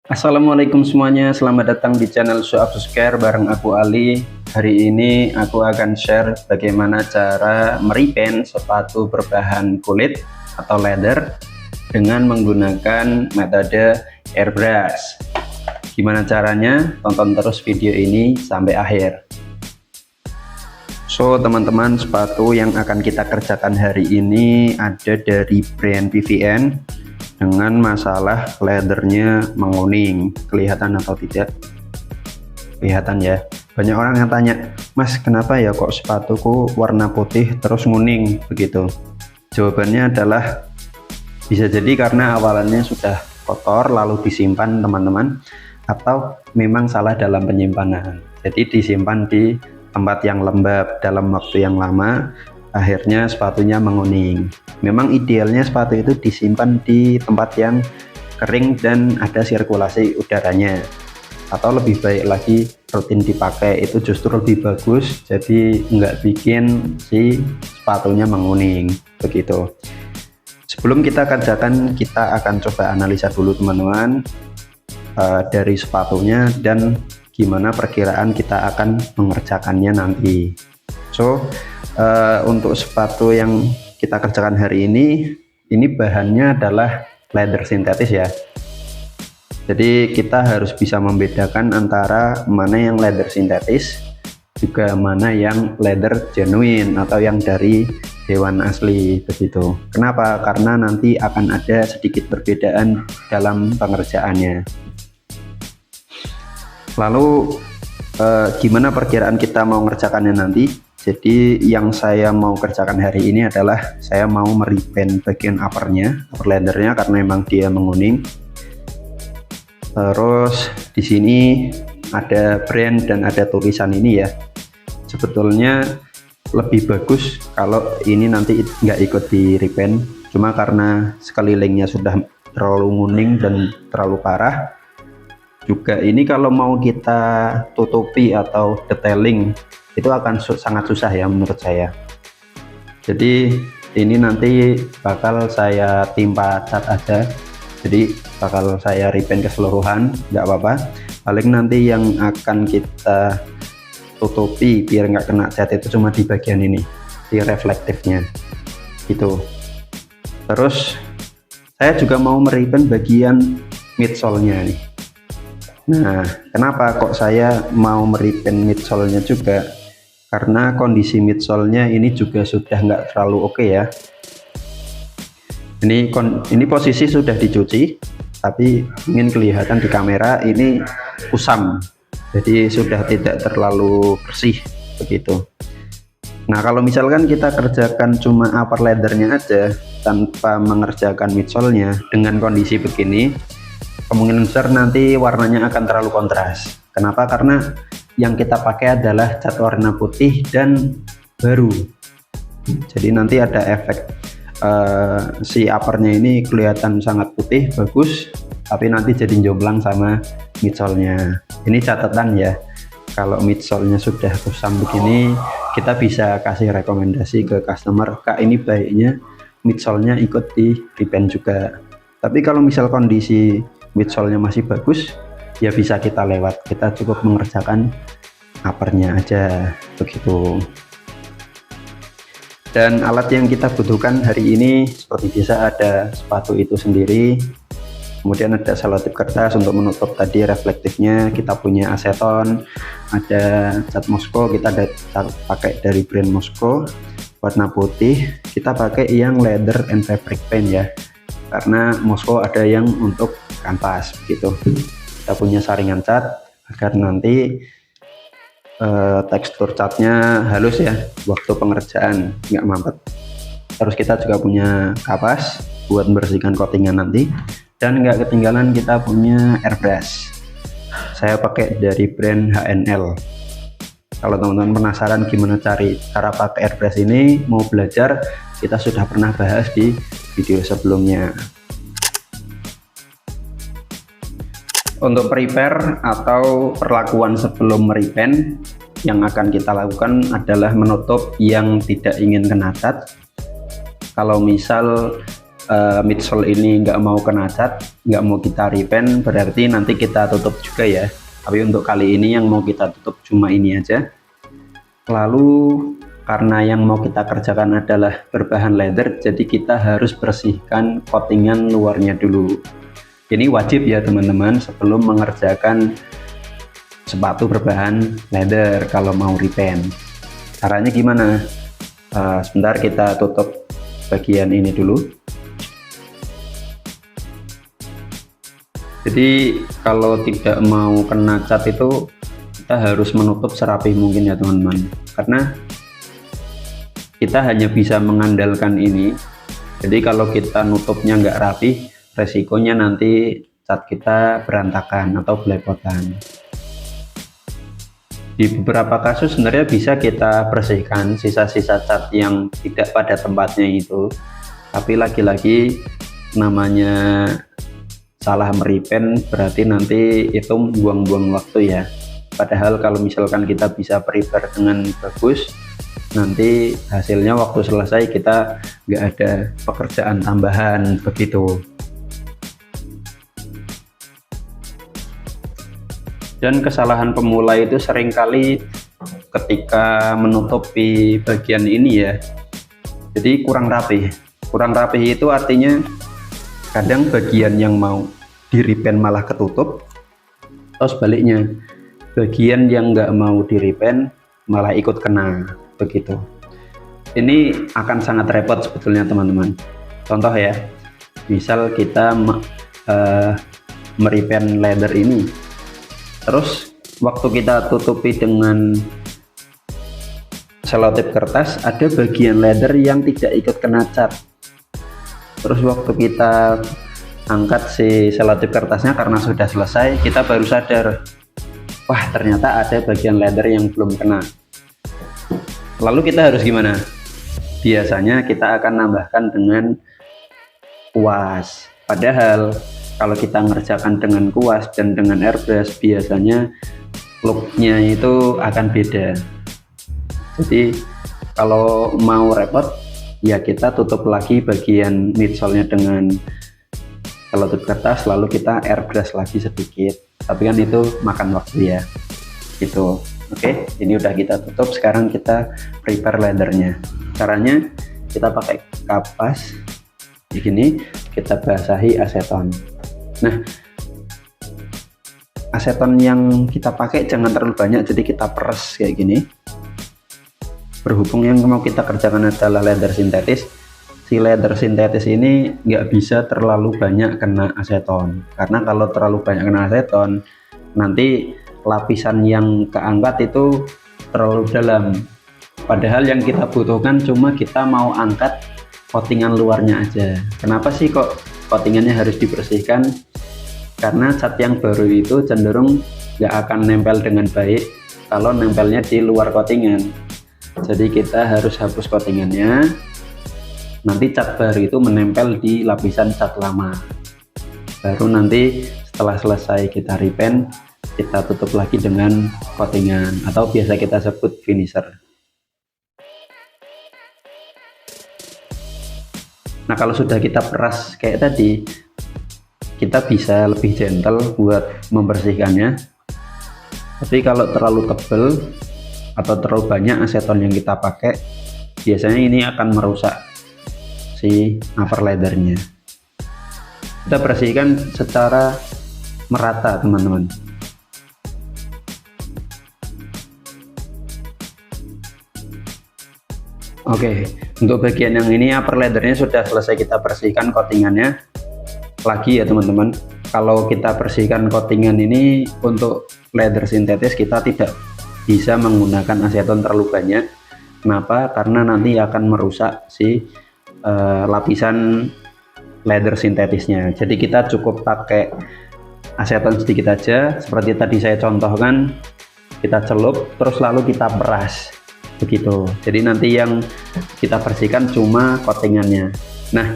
Assalamualaikum semuanya, selamat datang di channel Subscribe bareng aku Ali. Hari ini aku akan share bagaimana cara meripen sepatu berbahan kulit atau leather dengan menggunakan metode airbrush. Gimana caranya? Tonton terus video ini sampai akhir. So teman-teman, sepatu yang akan kita kerjakan hari ini ada dari brand PVN dengan masalah leathernya menguning. Kelihatan atau tidak? Kelihatan ya. Banyak orang yang tanya, Mas, kenapa ya kok sepatuku warna putih terus nguning begitu? Jawabannya adalah bisa jadi karena awalannya sudah kotor lalu disimpan teman-teman, atau memang salah dalam penyimpanan. Jadi disimpan di tempat yang lembab dalam waktu yang lama, akhirnya sepatunya menguning. Memang idealnya sepatu itu disimpan di tempat yang kering dan ada sirkulasi udaranya, atau lebih baik lagi rutin dipakai, itu justru lebih bagus, jadi nggak bikin si sepatunya menguning begitu. Sebelum kita kerjakan, kita akan coba analisa dulu teman-teman dari sepatunya dan gimana perkiraan kita akan mengerjakannya nanti. So untuk sepatu yang kita kerjakan hari ini bahannya adalah leather sintetis ya. Jadi kita harus bisa membedakan antara mana yang leather sintetis juga mana yang leather genuine atau yang dari hewan asli begitu. Kenapa? Karena nanti akan ada sedikit perbedaan dalam pengerjaannya. Lalu gimana perkiraan kita mau mengerjakannya nanti? Jadi yang saya mau kerjakan hari ini adalah saya mau meripen bagian upper leathernya karena memang dia menguning. Terus di sini ada brand dan ada tulisan ini ya. Sebetulnya lebih bagus kalau ini nanti nggak ikut di repen, cuma karena sekelilingnya sudah terlalu nguning dan terlalu parah. Juga ini kalau mau kita tutupi atau detailing itu akan sangat susah ya menurut saya. Jadi ini nanti bakal saya timpa cat aja, jadi bakal saya repaint keseluruhan, nggak apa-apa. Paling nanti yang akan kita tutupi biar nggak kena cat itu cuma di bagian ini, di reflektifnya gitu. Terus saya juga mau merepaint bagian midsole-nya nih. Nah, kenapa kok saya mau merepaint midsole-nya juga? Karena kondisi midsole-nya ini juga sudah nggak terlalu oke ya. Ini posisi sudah dicuci, tapi ingin kelihatan di kamera ini kusam, jadi sudah tidak terlalu bersih begitu. Nah, kalau misalkan kita kerjakan cuma upper leathernya aja tanpa mengerjakan midsole-nya dengan kondisi begini, kemungkinan besar nanti warnanya akan terlalu kontras. Kenapa? Karena yang kita pakai adalah cat warna putih dan baru, jadi nanti ada efek si uppernya ini kelihatan sangat putih bagus, tapi nanti jadi jomplang sama midsole-nya. Ini catatan ya, kalau midsole-nya sudah kusam begini, kita bisa kasih rekomendasi ke customer, Kak, ini baiknya midsole-nya ikut di repaint juga. Tapi kalau misal kondisi midsole-nya masih bagus, ya bisa kita lewat, kita cukup mengerjakan uppernya aja begitu. Dan alat yang kita butuhkan hari ini seperti biasa ada sepatu itu sendiri, kemudian ada selotip kertas untuk menutup tadi reflektifnya, kita punya aseton, ada cat Moskow, kita ada pakai dari brand Moskow warna putih, kita pakai yang leather and fabric paint ya, karena Moskow ada yang untuk kanvas begitu. Kita punya saringan cat agar nanti tekstur catnya halus ya waktu pengerjaan, nggak mampet. Terus kita juga punya kapas buat membersihkan coatingnya nanti, dan nggak ketinggalan kita punya airbrush. Saya pakai dari brand HNL. Kalau teman-teman penasaran gimana cara pakai airbrush ini, mau belajar, kita sudah pernah bahas di video sebelumnya. Untuk prepare atau perlakuan sebelum merepaint, yang akan kita lakukan adalah menutup yang tidak ingin kena cat. Kalau misal midsole ini nggak mau kena cat, nggak mau kita repaint, berarti nanti kita tutup juga ya. Tapi untuk kali ini yang mau kita tutup cuma ini aja. Lalu karena yang mau kita kerjakan adalah berbahan leather, jadi kita harus bersihkan coatingan luarnya dulu. Ini wajib ya teman-teman sebelum mengerjakan sepatu berbahan leather kalau mau repaint. Caranya gimana? Sebentar, kita tutup bagian ini dulu. Jadi kalau tidak mau kena cat itu kita harus menutup serapih mungkin ya teman-teman, karena kita hanya bisa mengandalkan ini. Jadi kalau kita nutupnya nggak rapi, resikonya nanti cat kita berantakan atau belepotan. Di beberapa kasus sebenarnya bisa kita bersihkan sisa-sisa cat yang tidak pada tempatnya itu, tapi lagi-lagi namanya salah merepaint berarti nanti itu buang-buang waktu ya. Padahal kalau misalkan kita bisa prepare dengan bagus, nanti hasilnya waktu selesai kita nggak ada pekerjaan tambahan begitu. Dan kesalahan pemula itu seringkali ketika menutupi bagian ini ya, jadi kurang rapi. Kurang rapi itu artinya kadang bagian yang mau di repaint malah ketutup, atau sebaliknya bagian yang nggak mau di repaint malah ikut kena begitu. Ini akan sangat repot sebetulnya teman-teman. Contoh ya, misal kita merepaint leather ini, terus waktu kita tutupi dengan selotip kertas, ada bagian leather yang tidak ikut kena cat. Terus waktu kita angkat si selotip kertasnya karena sudah selesai, kita baru sadar, wah ternyata ada bagian leather yang belum kena. Lalu kita harus gimana? Biasanya kita akan nambahkan dengan kuas. Padahal kalau kita ngerjakan dengan kuas dan dengan airbrush, biasanya looknya itu akan beda. Jadi kalau mau repot ya kita tutup lagi bagian midsole-nya dengan selotip kertas, lalu kita airbrush lagi sedikit, tapi kan itu makan waktu ya gitu. Oke, ini udah kita tutup, sekarang kita prepare leathernya. Caranya kita pakai kapas begini, kita basahi aseton. Nah, aseton yang kita pakai jangan terlalu banyak, jadi kita peres kayak gini. Berhubung yang mau kita kerjakan adalah leather sintetis, si leather sintetis ini nggak bisa terlalu banyak kena aseton, karena kalau terlalu banyak kena aseton nanti lapisan yang keangkat itu terlalu dalam. Padahal yang kita butuhkan cuma kita mau angkat coatingan luarnya aja. Kenapa sih kok coatingannya harus dibersihkan? Karena cat yang baru itu cenderung nggak akan nempel dengan baik kalau nempelnya di luar coatingan. Jadi kita harus hapus coatingannya, nanti cat baru itu menempel di lapisan cat lama. Baru nanti setelah selesai kita repaint, kita tutup lagi dengan coatingan atau biasa kita sebut finisher. Nah, kalau sudah kita peras kayak tadi, kita bisa lebih gentle buat membersihkannya. Tapi kalau terlalu tebal atau terlalu banyak aseton yang kita pakai, biasanya ini akan merusak si upper leathernya. Kita bersihkan secara merata teman-teman. Oke, untuk bagian yang ini upper leathernya sudah selesai kita bersihkan coatingannya lagi ya teman-teman. Kalau kita bersihkan coatingan ini untuk leather sintetis, kita tidak bisa menggunakan aseton terlalu banyak. Kenapa? Karena nanti akan merusak si lapisan leather sintetisnya. Jadi kita cukup pakai aseton sedikit aja, seperti tadi saya contohkan, kita celup terus lalu kita peras begitu. Jadi nanti yang kita bersihkan cuma coatingannya. Nah,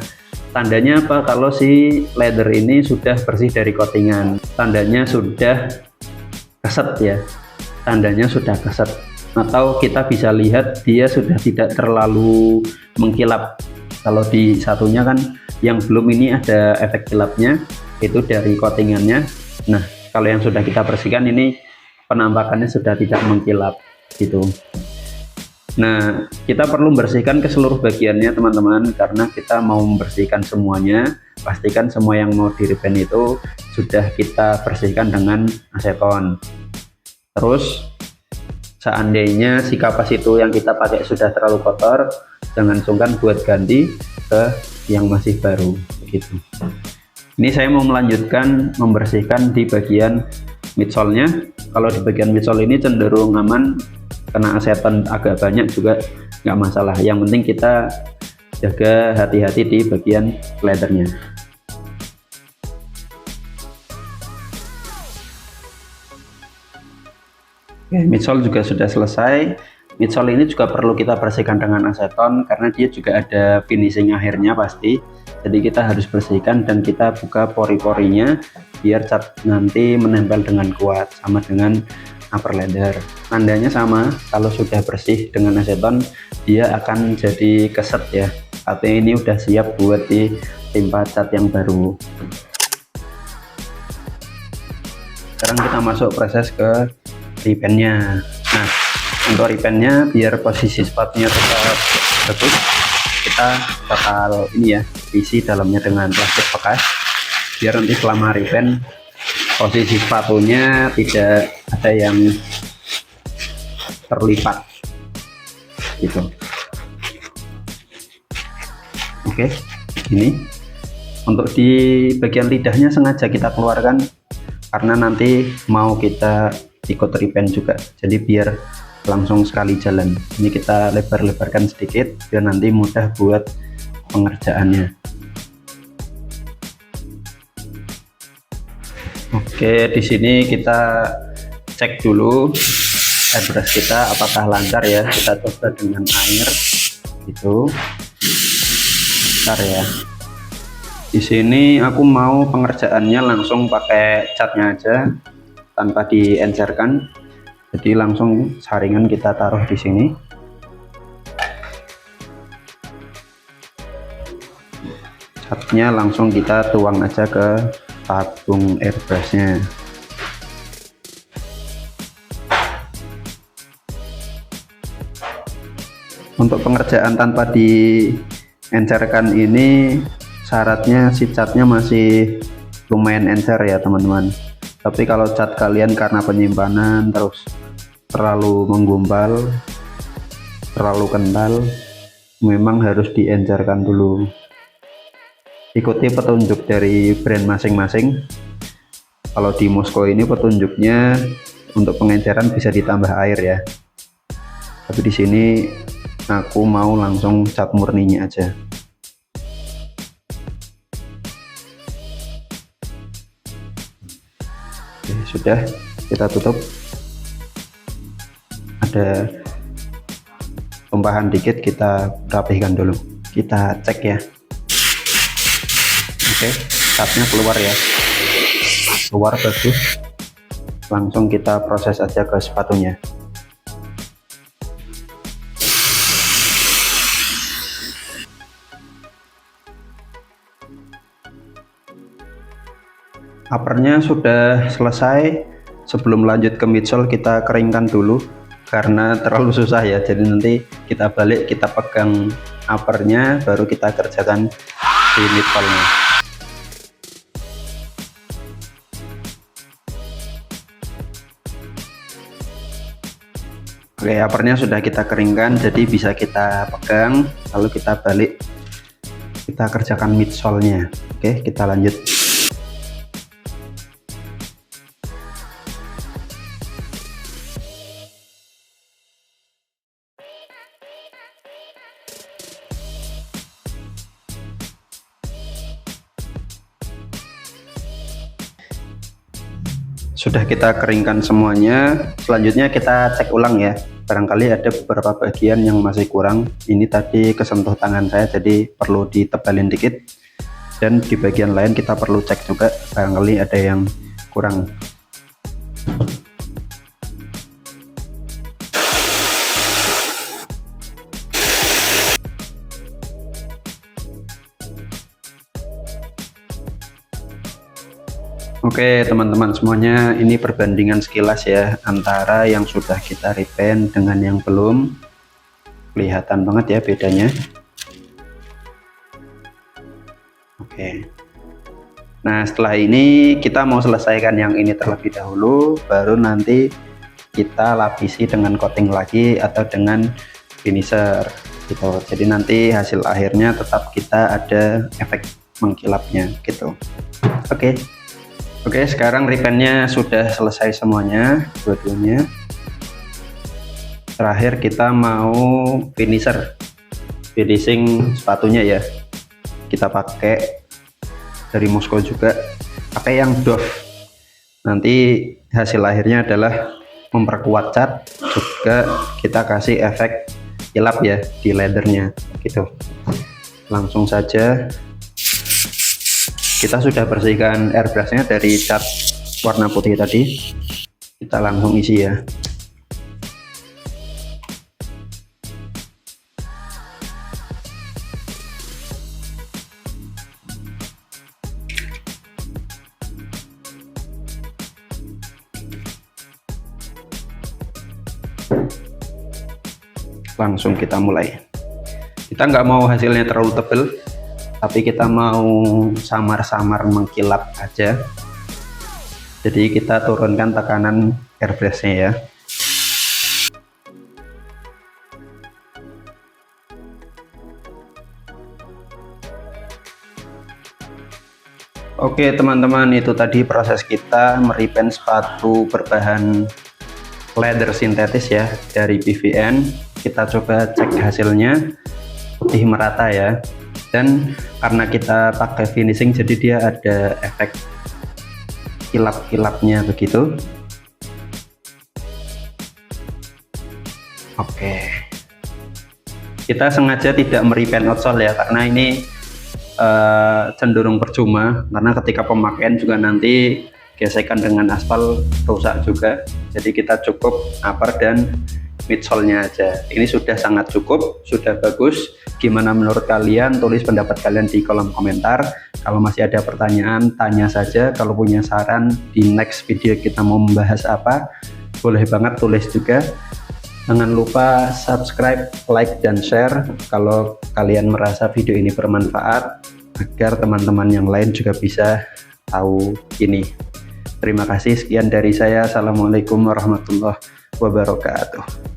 tandanya apa kalau si leather ini sudah bersih dari coatingan? Tandanya sudah keset ya, tandanya sudah keset, atau kita bisa lihat dia sudah tidak terlalu mengkilap Kalau di satunya kan yang belum ini ada efek kilapnya, itu dari coatingannya. Nah, kalau yang sudah kita bersihkan ini penampakannya sudah tidak mengkilap gitu. Nah, kita perlu membersihkan ke seluruh bagiannya teman-teman, karena kita mau membersihkan semuanya. Pastikan semua yang mau di repaint itu sudah kita bersihkan dengan aseton. Terus seandainya si kapas itu yang kita pakai sudah terlalu kotor, jangan sungkan buat ganti ke yang masih baru begitu. Ini saya mau melanjutkan membersihkan di bagian midsole-nya. Kalau di bagian midsole ini cenderung aman, kena aseton agak banyak juga nggak masalah. Yang penting kita jaga hati-hati di bagian leathernya. Oke, midsole juga sudah selesai. Midsole ini juga perlu kita bersihkan dengan aseton karena dia juga ada finishing akhirnya pasti. Jadi kita harus bersihkan dan kita buka pori-porinya biar cat nanti menempel dengan kuat, sama dengan upper leather. Tandanya sama, kalau sudah bersih dengan aseton dia akan jadi keset ya. Artinya ini udah siap buat ditimpa cat yang baru. Sekarang kita masuk proses ke repaintnya. Nah, untuk repaintnya biar posisi sepatunya tetap bagus, kita bakal ini ya, isi dalamnya dengan plastik bekas biar nanti selama repaint posisi sepatunya tidak ada yang terlipat gitu. Oke, ini untuk di bagian lidahnya sengaja kita keluarkan karena nanti mau kita ikut repaint juga, jadi biar langsung sekali jalan. Ini kita lebar-lebarkan sedikit biar nanti mudah buat pengerjaannya. Oke, di sini kita cek dulu airbrush kita apakah lancar ya. Kita coba dengan air gitu. Bentar ya. Di sini aku mau pengerjaannya langsung pakai catnya aja tanpa diencerkan. Jadi langsung saringan kita taruh di sini. Catnya langsung kita tuang aja ke tabung airbrushnya. Untuk pengerjaan tanpa diencerkan ini syaratnya si catnya masih lumayan encer ya teman-teman. Tapi kalau cat kalian karena penyimpanan terus terlalu menggumpal, terlalu kental, memang harus diencerkan dulu. Ikuti petunjuk dari brand masing-masing. Kalau di Mosko ini petunjuknya untuk pengenceran bisa ditambah air ya. Tapi di sini aku mau langsung cat murninya aja. Oke, sudah, kita tutup. Ada tumpahan dikit, kita rapihkan dulu. Kita cek ya. Oke, catnya keluar ya, keluar bagus. Langsung kita proses aja ke sepatunya. Uppernya sudah selesai. Sebelum lanjut ke midsole kita keringkan dulu karena terlalu susah ya. Jadi nanti kita balik, kita pegang uppernya, baru kita kerjakan di midsole-nya. Oke, uppernya sudah kita keringkan, jadi bisa kita pegang, lalu kita balik, kita kerjakan midsole-nya. Oke, kita lanjut. Sudah kita keringkan semuanya, selanjutnya kita cek ulang ya. Barangkali ada beberapa bagian yang masih kurang. Ini tadi kesentuh tangan saya, jadi perlu ditebalin dikit. Dan di bagian lain kita perlu cek juga, barangkali ada yang kurang. Oke teman-teman semuanya, ini perbandingan sekilas ya antara yang sudah kita repaint dengan yang belum. Kelihatan banget ya bedanya. Oke, nah setelah ini kita mau selesaikan yang ini terlebih dahulu, baru nanti kita lapisi dengan coating lagi atau dengan finisher gitu. Jadi nanti hasil akhirnya tetap kita ada efek mengkilapnya gitu. Oke, sekarang repaintnya sudah selesai semuanya, dua-duanya. Terakhir kita mau finishing sepatunya ya. Kita pakai dari Moskow juga, pakai yang Dove. Nanti hasil akhirnya adalah memperkuat cat, juga kita kasih efek kilap ya di leathernya gitu. Langsung saja kita sudah bersihkan airbrushnya dari cat warna putih tadi, kita langsung isi ya. Langsung kita mulai. Kita nggak mau hasilnya terlalu tebal, tapi kita mau samar-samar mengkilap aja. Jadi kita turunkan tekanan airbrushnya ya. Oke teman-teman, itu tadi proses kita merepaint sepatu berbahan leather sintetis ya dari PVN. Kita coba cek hasilnya, putih merata ya. Dan karena kita pakai finishing, jadi dia ada efek kilap-kilapnya begitu. Oke, kita sengaja tidak merepaint outsole ya, karena ini cenderung percuma, karena ketika pemakaian juga nanti gesekan dengan aspal rusak juga. Jadi kita cukup upper dan midsole-nya aja. Ini sudah sangat cukup, sudah bagus. Gimana menurut kalian? Tulis pendapat kalian di kolom komentar. Kalau masih ada pertanyaan, tanya saja. Kalau punya saran di next video kita mau membahas apa, boleh banget tulis juga. Jangan lupa subscribe, like, dan share kalau kalian merasa video ini bermanfaat, agar teman-teman yang lain juga bisa tahu ini. Terima kasih, sekian dari saya. Assalamualaikum warahmatullahi wabarakatuh.